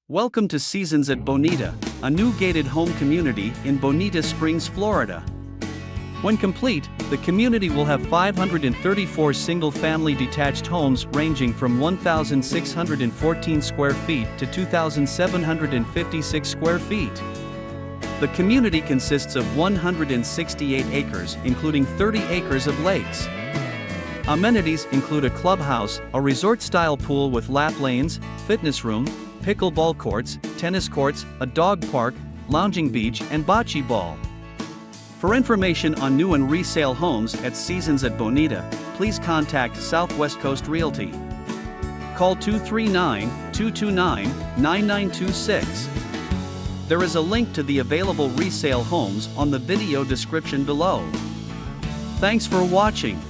Welcome to Seasons at Bonita, a new gated home community in Bonita Springs, Florida. When complete, the community will have 534 single-family detached homes ranging from 1,614 square feet to 2,756 square feet. The community consists of 168 acres, including 30 acres of lakes. Amenities include a clubhouse, a resort-style pool with lap lanes, fitness room, pickleball courts, tennis courts, a dog park, lounging beach, and bocce ball. For information on new and resale homes at Seasons at Bonita, please contact Southwest Coast Realty. Call 239-229-9926. There is a link to the available resale homes on the video description below. Thanks for watching.